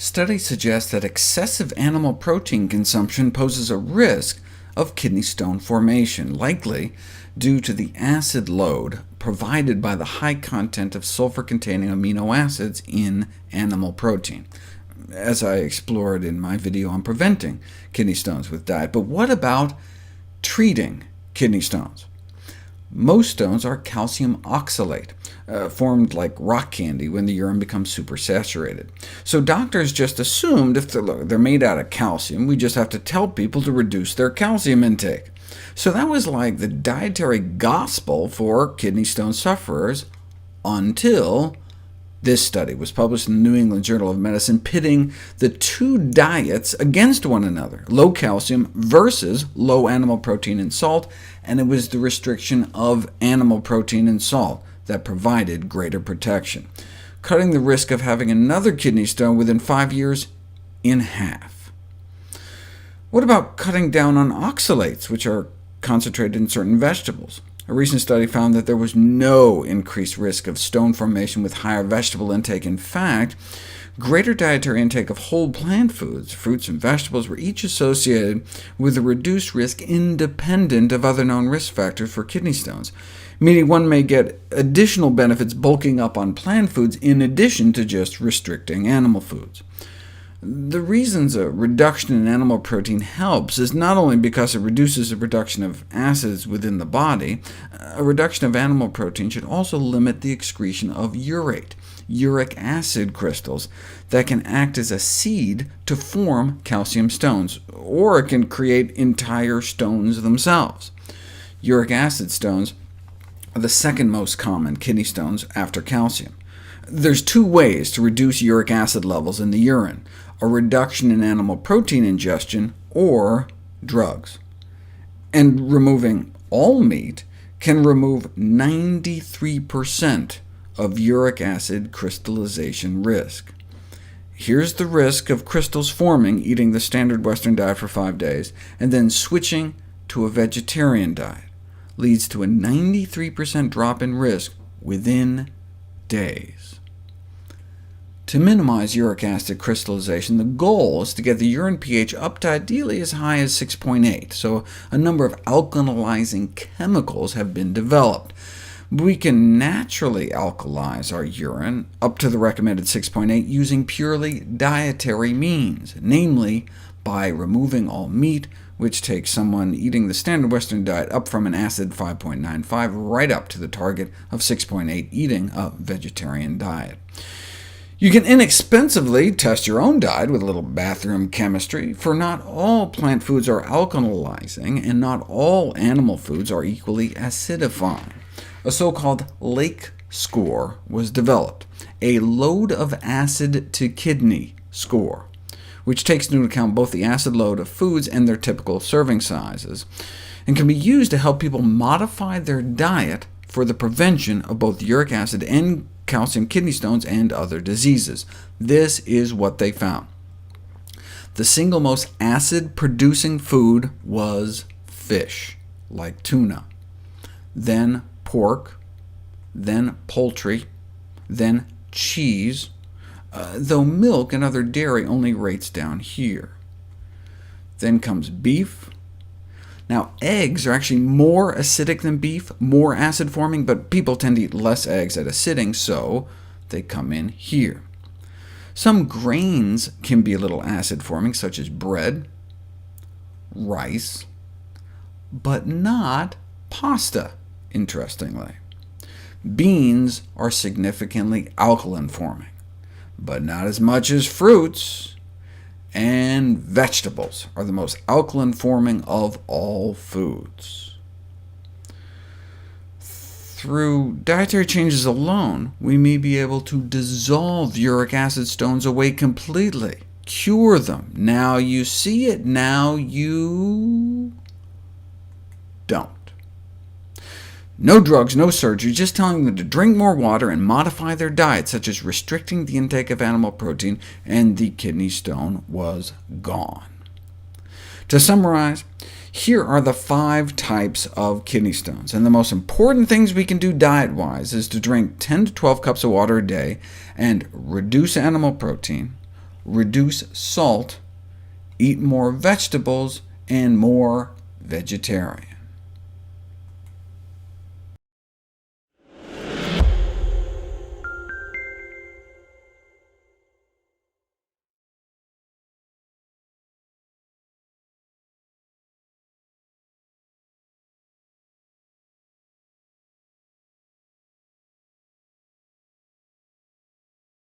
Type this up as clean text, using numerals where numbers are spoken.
Studies suggest that excessive animal protein consumption poses a risk of kidney stone formation, likely due to the acid load provided by the high content of sulfur-containing amino acids in animal protein, as I explored in my video on preventing kidney stones with diet. But what about treating kidney stones? Most stones are calcium oxalate, formed like rock candy when the urine becomes supersaturated. So doctors just assumed if they're made out of calcium, we just have to tell people to reduce their calcium intake. So that was like the dietary gospel for kidney stone sufferers, until this study was published in the New England Journal of Medicine, pitting the two diets against one another, low calcium versus low animal protein and salt, and it was the restriction of animal protein and salt that provided greater protection, cutting the risk of having another kidney stone within 5 years in half. What about cutting down on oxalates, which are concentrated in certain vegetables? A recent study found that there was no increased risk of stone formation with higher vegetable intake. In fact, greater dietary intake of whole plant foods, fruits and vegetables, were each associated with a reduced risk independent of other known risk factors for kidney stones, meaning one may get additional benefits bulking up on plant foods in addition to just restricting animal foods. The reasons a reduction in animal protein helps is not only because it reduces the production of acids within the body. A reduction of animal protein should also limit the excretion of urate, uric acid crystals, that can act as a seed to form calcium stones, or it can create entire stones themselves. Uric acid stones are the second most common kidney stones after calcium. There's two ways to reduce uric acid levels in the urine: a reduction in animal protein ingestion, or drugs. And removing all meat can remove 93% of uric acid crystallization risk. Here's the risk of crystals forming eating the standard Western diet for 5 days, and then switching to a vegetarian diet. Leads to a 93% drop in risk within days. To minimize uric acid crystallization, the goal is to get the urine pH up to ideally as high as 6.8, so a number of alkalizing chemicals have been developed. We can naturally alkalize our urine up to the recommended 6.8 using purely dietary means, namely by removing all meat, which takes someone eating the standard Western diet up from an acid 5.95 right up to the target of 6.8 eating a vegetarian diet. You can inexpensively test your own diet with a little bathroom chemistry, for not all plant foods are alkalizing, and not all animal foods are equally acidifying. A so-called lake score was developed, a load of acid to kidney score, which takes into account both the acid load of foods and their typical serving sizes, and can be used to help people modify their diet for the prevention of both uric acid and calcium kidney stones and other diseases. This is what they found. The single most acid-producing food was fish, like tuna, then pork, then poultry, then cheese, though milk and other dairy only rates down here. Then comes beef. Now, eggs are actually more acidic than beef, more acid-forming, but people tend to eat less eggs at a sitting, so they come in here. Some grains can be a little acid-forming, such as bread, rice, but not pasta, interestingly. Beans are significantly alkaline-forming, but not as much as fruits, and vegetables are the most alkaline-forming of all foods. Through dietary changes alone, we may be able to dissolve uric acid stones away completely, cure them. Now you see it, now you don't. No drugs, no surgery, just telling them to drink more water and modify their diet, such as restricting the intake of animal protein, and the kidney stone was gone. To summarize, here are the 5 types of kidney stones, and the most important things we can do diet-wise is to drink 10 to 12 cups of water a day, and reduce animal protein, reduce salt, eat more vegetables, and more vegetarian.